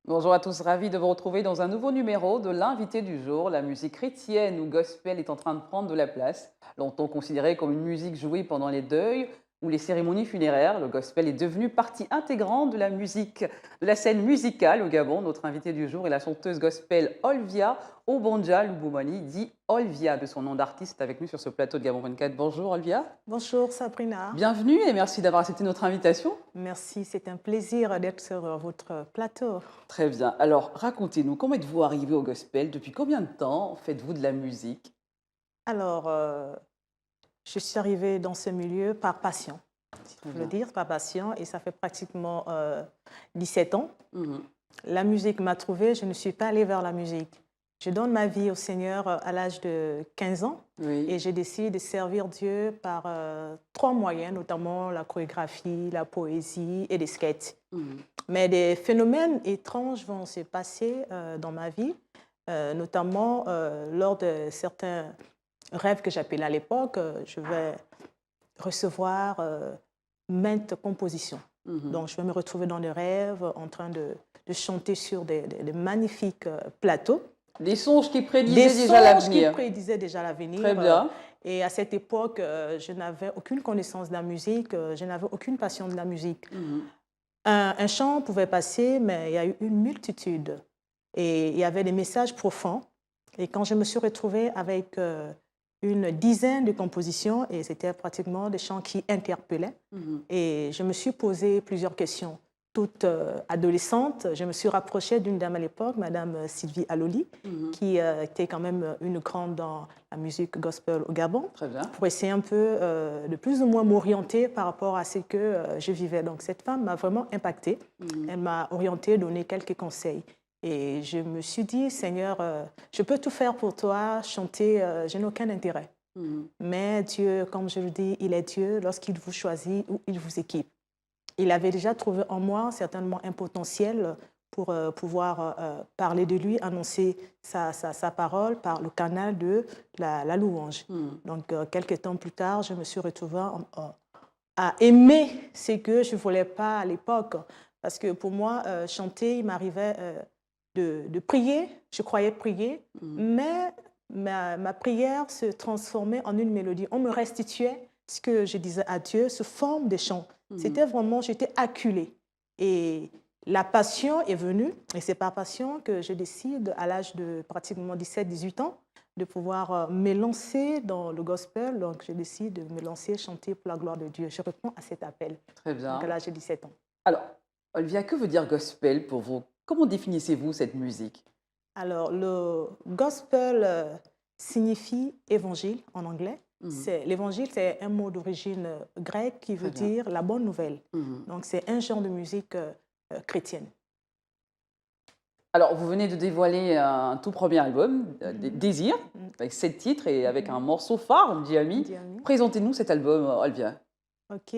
Bonjour à tous, ravi de vous retrouver dans un nouveau numéro de l'invité du jour. La musique chrétienne ou gospel est en train de prendre de la place. Longtemps considérée comme une musique jouée pendant les deuils ou les cérémonies funéraires, le gospel est devenu partie intégrante de la musique, de la scène musicale au Gabon. Notre invité du jour est la chanteuse gospel Olvia Obanja Lubumani, dit Olvia de son nom d'artiste, avec nous sur ce plateau de Gabon 24. Bonjour Olvia, Bonjour Sabrina, bienvenue et merci d'avoir accepté notre invitation. merci, c'est un plaisir d'être sur votre plateau. Très bien. Alors, racontez-nous, comment êtes-vous arrivé au gospel? Depuis combien de temps faites-vous de la musique? Alors, je suis arrivée dans ce milieu par passion, si Très je peux le bien. dire, par passion, et ça fait pratiquement 17 ans. Mhm. La musique m'a trouvée, je ne suis pas allée vers la musique. Je donne ma vie au Seigneur à l'âge de 15 ans et Oui. j'ai décidé de servir Dieu par trois moyens, notamment la chorégraphie, la poésie et des sketchs. Mhm. Mais des phénomènes étranges vont se passer dans ma vie, notamment lors de certains rêves que j'appelais à l'époque. Je vais recevoir maintes compositions. Mhm. Donc, je vais me retrouver dans des rêves en train de chanter sur des magnifiques plateaux. Des songes qui Des prédisaient déjà songes qui l'avenir. prédisaient déjà Très l'avenir. bien. Et à cette époque, je n'avais aucune connaissance de la musique, je n'avais aucune passion de la musique. Mhm. Un chant pouvait passer, mais il y a eu une multitude. Et il y avait des messages profonds. Et quand je me suis retrouvée avec une dizaine de compositions, et c'était pratiquement des chants qui interpellaient, Mhm. et je me suis posé plusieurs questions. Toute adolescente, je me suis rapprochée d'une dame à l'époque, Madame Sylvie Aloli, Mhm. qui était quand même une grande dans la musique gospel au Gabon, Très bien. pour essayer un peu de plus ou moins m'orienter par rapport à ce que je vivais. Donc cette femme m'a vraiment impactée. Mhm. Elle m'a orientée, donné quelques conseils. Et je me suis dit, Seigneur, je peux tout faire pour toi, chanter, je n'ai aucun intérêt. Mhm. Mais Dieu, comme je le dis, il est Dieu lorsqu'il vous choisit ou il vous équipe. Il avait déjà trouvé en moi certainement un potentiel pour pouvoir parler de lui, annoncer sa parole par le canal de la louange. Mhm. Donc, quelques temps plus tard, je me suis retrouvée à aimer ce que je ne voulais pas à l'époque. Parce que pour moi, chanter, il m'arrivait de prier, je croyais prier, Mhm. mais ma prière se transformait en une mélodie. On me restituait ce que je disais à Dieu sous forme de chant. Mhm. C'était vraiment, j'étais acculée. Et la passion est venue, et c'est par passion que je décide, à l'âge de pratiquement 17-18 ans, de pouvoir me lancer dans le gospel. Donc, je décide de me lancer, chanter pour la gloire de Dieu. Je réponds à cet appel. Très Donc, à bien. l'âge de 17 ans. Alors, Olivia, que veut dire gospel pour vous? Comment définissez-vous cette musique? Alors, le gospel signifie évangile en anglais. Mhm. L'évangile, c'est un mot d'origine grecque qui Très veut bien. dire la bonne nouvelle. Mhm. Donc, c'est un genre de musique chrétienne. Alors, vous venez de dévoiler un tout premier album, Mhm. Désir, Mhm. avec 7 titres et avec un Mhm. morceau phare, Diami. Diami. Présentez-nous cet album, Olivia. Ok,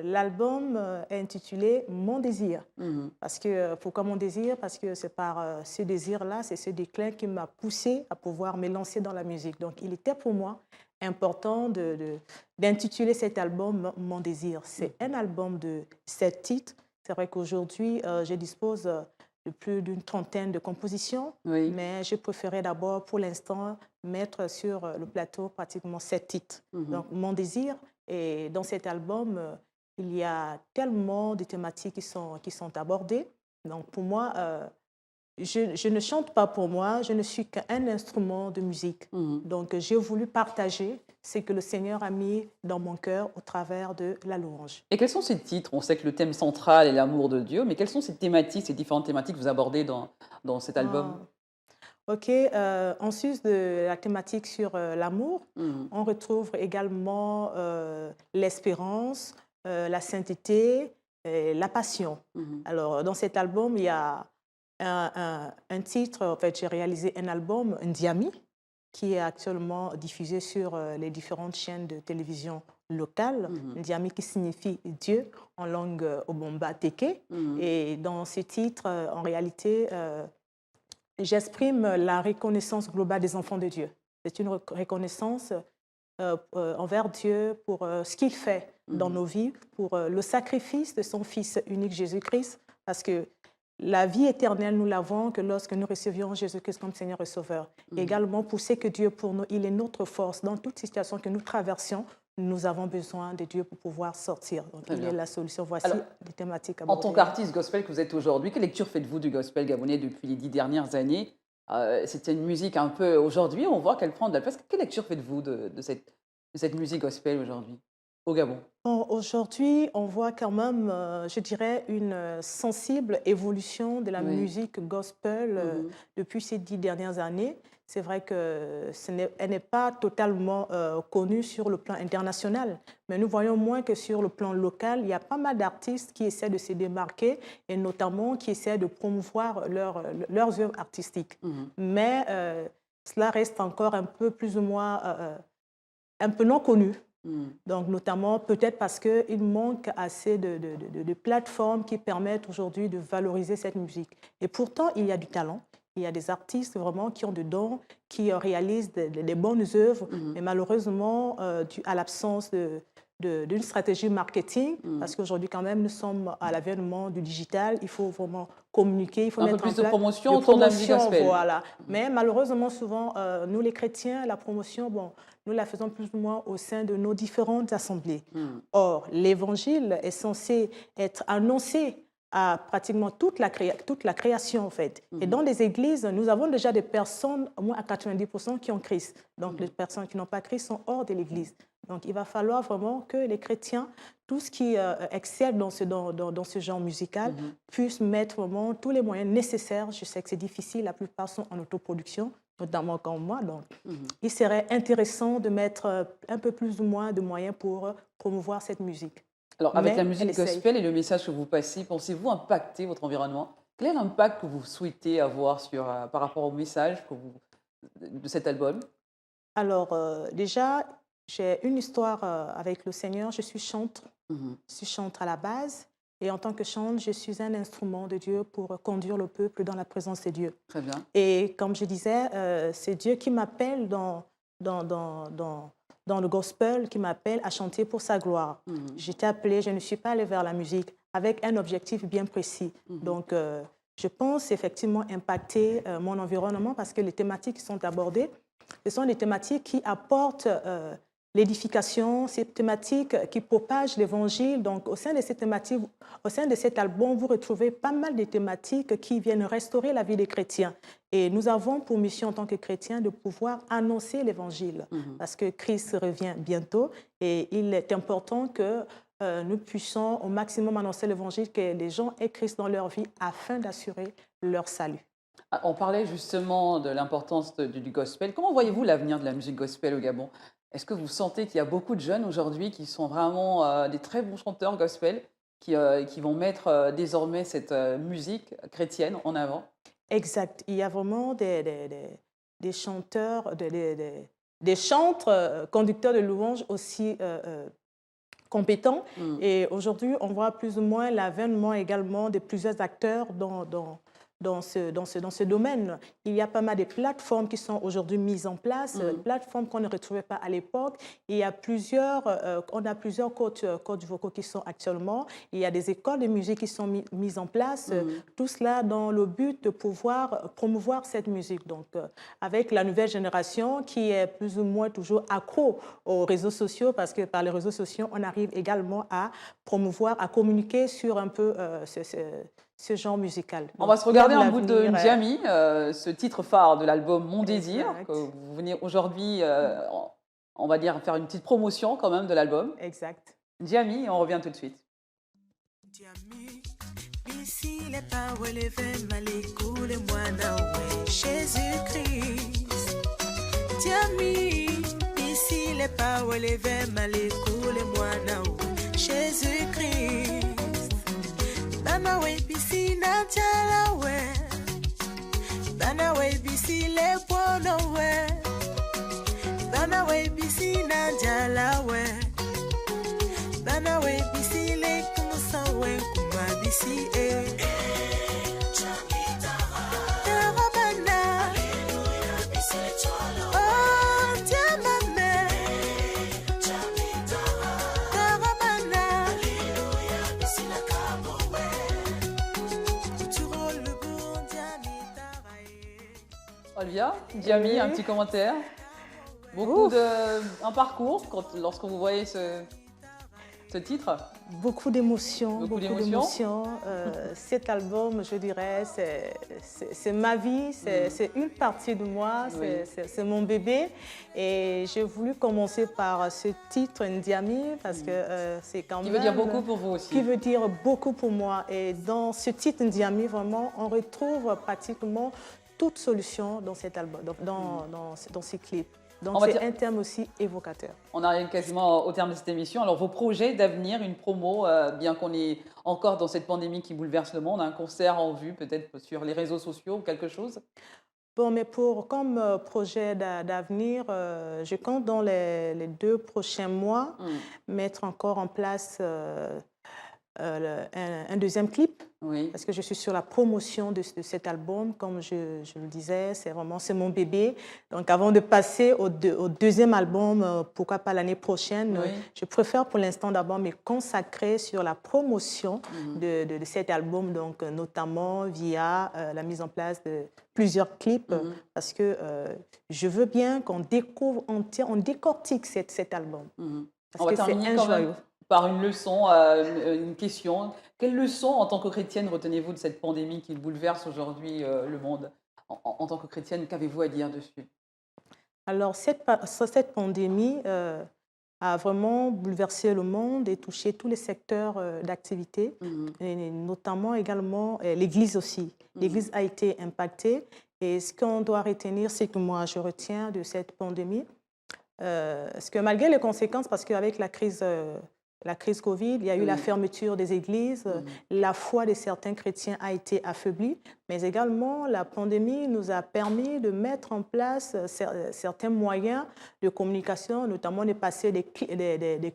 l'album est intitulé Mon désir. Mhm. Parce que, pourquoi mon désir? Parce que c'est par ce désir-là, c'est ce déclin qui m'a poussé à pouvoir me lancer dans la musique. Donc, il était pour moi important d'intituler cet album Mon désir. C'est un album de 7 titres. C'est vrai qu'aujourd'hui, je dispose de plus d'une trentaine de compositions, Oui. mais je préférais d'abord, pour l'instant, mettre sur le plateau pratiquement 7 titres. Mhm. Donc, Mon désir, et dans cet album, il y a tellement de thématiques qui sont abordées. Donc pour moi, je ne chante pas pour moi, je ne suis qu'un instrument de musique. Mhm. Donc j'ai voulu partager ce que le Seigneur a mis dans mon cœur au travers de la louange. Et quels sont ces titres? On sait que le thème central est l'amour de Dieu, mais quelles sont ces thématiques, ces différentes thématiques que vous abordez dans cet album? Ah, ok, en sus de la thématique sur l'amour, Mhm. on retrouve également l'espérance, la sainteté, et la passion. Mhm. Alors, dans cet album, il y a un titre, en fait, j'ai réalisé un album, Ndiami, qui est actuellement diffusé sur les différentes chaînes de télévision locales. Mhm. Ndiami qui signifie Dieu en langue Obomba Teke. Mhm. Et dans ce titre, en réalité, j'exprime la reconnaissance globale des enfants de Dieu. C'est une reconnaissance envers Dieu pour ce qu'il fait dans Mhm. nos vies, pour le sacrifice de son Fils unique Jésus-Christ, parce que la vie éternelle, nous l'avons que lorsque nous recevions Jésus-Christ comme Seigneur et Sauveur. Également, pousser que Dieu pour nous, il est notre force. Dans toute situation que nous traversions, nous avons besoin de Dieu pour pouvoir sortir. Donc, il est la solution. Voici Alors, les thématiques en abordées. tant qu'artiste gospel que vous êtes aujourd'hui, quelle lecture faites-vous du gospel gabonais depuis les 10 dernières années? C'était une musique un peu... Aujourd'hui, on voit qu'elle prend de la place. Quelle lecture faites-vous de cette musique gospel aujourd'hui, au Gabon? Bon, aujourd'hui, on voit quand même, je dirais, une sensible évolution de la Oui. musique gospel depuis ces 10 dernières années. C'est vrai qu'elle n'est pas totalement connue sur le plan international, mais nous voyons moins que sur le plan local, il y a pas mal d'artistes qui essaient de se démarquer et notamment qui essaient de promouvoir leurs œuvres artistiques. Mais cela reste encore un peu plus ou moins un peu non connu. Donc, notamment, peut-être parce qu'il manque assez de plateformes qui permettent aujourd'hui de valoriser cette musique. Et pourtant, il y a du talent. Il y a des artistes vraiment qui ont des dons, qui réalisent des bonnes œuvres, mais malheureusement, dû à l'absence d'une stratégie marketing, parce qu'aujourd'hui, quand même, nous sommes à l'avènement du digital, il faut vraiment communiquer, il faut un mettre peu plus en de place promotion autour de la musique gospel. Voilà. Mais malheureusement, souvent, nous les chrétiens, la promotion, bon, nous la faisons plus ou moins au sein de nos différentes assemblées. Or, l'évangile est censé être annoncé à pratiquement toute la création, en fait. Et dans les églises, nous avons déjà des personnes, au moins à 90%, qui ont Christ. Donc, les personnes qui n'ont pas Christ sont hors de l'église. Donc, il va falloir vraiment que les chrétiens, tous qui excellent dans ce genre musical, puissent mettre vraiment tous les moyens nécessaires. Je sais que c'est difficile, la plupart sont en autoproduction, notamment comme moi. Donc, il serait intéressant de mettre un peu plus ou moins de moyens pour promouvoir cette musique. Alors, avec Mais la musique elle essaye. gospel et le message que vous passez, pensez-vous impacter votre environnement? Quel est l'impact que vous souhaitez avoir par rapport au message de cet album? Alors, déjà, j'ai une histoire avec le Seigneur. Je suis chantre. Je suis chantre à la base. Et en tant que chantre, je suis un instrument de Dieu pour conduire le peuple dans la présence de Dieu. Très bien. Et comme je disais, c'est Dieu qui m'appelle dans le gospel, qui m'appelle à chanter pour sa gloire. J'étais appelée, je ne suis pas allée vers la musique avec un objectif bien précis. Donc, je pense effectivement impacter mon environnement parce que les thématiques qui sont abordées, ce sont des thématiques qui apportent l'édification, ces thématiques qui propagent l'évangile. Donc, au sein de ces thématiques, au sein de cet album, vous retrouvez pas mal de thématiques qui viennent restaurer la vie des chrétiens. Et nous avons pour mission en tant que chrétiens de pouvoir annoncer l'évangile parce que Christ revient bientôt et il est important que nous puissions au maximum annoncer l'évangile, que les gens aient Christ dans leur vie afin d'assurer leur salut. On parlait justement de l'importance du gospel. Comment voyez-vous l'avenir de la musique gospel au Gabon? Est-ce que vous sentez qu'il y a beaucoup de jeunes aujourd'hui qui sont vraiment des très bons chanteurs gospel, qui vont mettre désormais cette musique chrétienne en avant? Exact. Il y a vraiment des chanteurs, des chantres, conducteurs de louanges aussi compétents. Et aujourd'hui, on voit plus ou moins l'avènement également de plusieurs acteurs dans ce domaine. Il y a pas mal de plateformes qui sont aujourd'hui mises en place, plateformes qu'on ne retrouvait pas à l'époque. Il y a on a plusieurs coachs vocaux qui sont actuellement. Il y a des écoles de musique qui sont mises en place. Tout cela dans le but de pouvoir promouvoir cette musique. Donc, avec la nouvelle génération qui est plus ou moins toujours accro aux réseaux sociaux, parce que par les réseaux sociaux, on arrive également à promouvoir, à communiquer sur un peu ce genre musical. Donc, on va se regarder un bout de Ndiami, ce titre phare de l'album Mon Désir, que vous venez aujourd'hui, on va dire, faire une petite promotion quand même de l'album. Exact. Ndiami, on revient tout de suite. Ndiami, ici les paroles les Jésus-Christ. Ndiami, ici les paroles les Jésus-Christ. Bana we bisi na jala we, bana we bisi le pono we, bana we bisi na jala we, bana we bisi le kumusa we kuma bisi e. Olivia, Diamy, un Oui. petit commentaire. Beaucoup un parcours lorsque vous voyez ce titre. Beaucoup d'émotions, Beaucoup beaucoup d'émotions. d'émotions. Cet album, je dirais, c'est ma vie, c'est une partie de moi, Oui. c'est mon bébé. Et j'ai voulu commencer par ce titre, Ndiami, parce que c'est quand Qui même... veut dire beaucoup pour vous aussi. Qui veut dire beaucoup pour moi. Et dans ce titre, Ndiami, vraiment, on retrouve pratiquement toute solution dans cet album, dans ces clips. Donc c'est un thème aussi évocateur. On arrive quasiment au terme de cette émission. Alors vos projets d'avenir, une promo, bien qu'on est encore dans cette pandémie qui bouleverse le monde, un concert en vue peut-être sur les réseaux sociaux ou quelque chose? Bon, mais comme projet d'avenir, je compte dans les 2 prochains mois mettre encore en place un deuxième clip. Oui. Parce que je suis sur la promotion de cet album, comme je le disais, c'est mon bébé. Donc avant de passer au deuxième album, pourquoi pas l'année prochaine, Oui. je préfère pour l'instant d'abord me consacrer sur la promotion de cet album, donc notamment via la mise en place de plusieurs clips, parce que je veux bien qu'on découvre, on décortique cet album. Parce On va que c'est terminer un quand même joyau. par une leçon, une question. Quelle leçon, en tant que chrétienne, retenez-vous de cette pandémie qui bouleverse aujourd'hui le monde? En tant que chrétienne, qu'avez-vous à dire dessus? Alors, cette pandémie a vraiment bouleversé le monde et touché tous les secteurs d'activité, et notamment également l'Église aussi. L'Église a été impactée et ce qu'on doit retenir, c'est que moi, je retiens de cette pandémie, c'est que malgré les conséquences, parce qu'avec la crise Covid, il y a eu la fermeture des églises, la foi de certains chrétiens a été affaiblie, mais également la pandémie nous a permis de mettre en place certains moyens de communication, notamment de passer des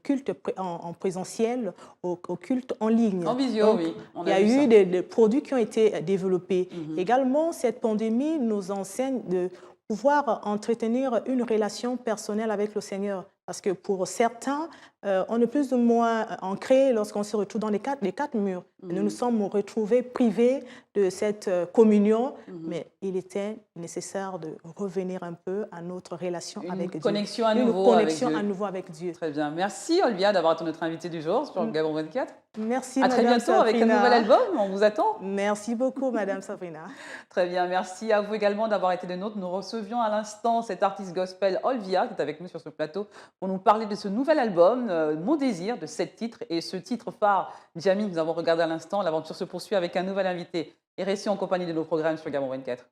cultes en présentiel aux cultes en ligne. En visio, Donc, oui. il y a eu des produits qui ont été développés. Également, cette pandémie nous enseigne de pouvoir entretenir une relation personnelle avec le Seigneur. Parce que pour certains, on est plus ou moins ancré lorsqu'on se retrouve dans les quatre murs. Nous nous sommes retrouvés privés de cette communion, mais il était nécessaire de revenir un peu à notre relation avec Dieu. Une connexion à nouveau avec Dieu. Très bien. Merci Olivia d'avoir été notre invitée du jour sur Gabon 24. Merci, à très Madame bientôt avec un Sabrina. nouvel album. On vous attend. Merci beaucoup, Madame Sabrina. Très bien. Merci à vous également d'avoir été des nôtres. Nous recevions à l'instant cet artiste gospel Olivia qui est avec nous sur ce plateau pour nous parler de ce nouvel album, Mon désir, de 7 titres. Et ce titre phare, Diamy, que nous avons regardé à l'instant. L'aventure se poursuit avec un nouvel invité. Et restez en compagnie de nos programmes sur Gabon 24.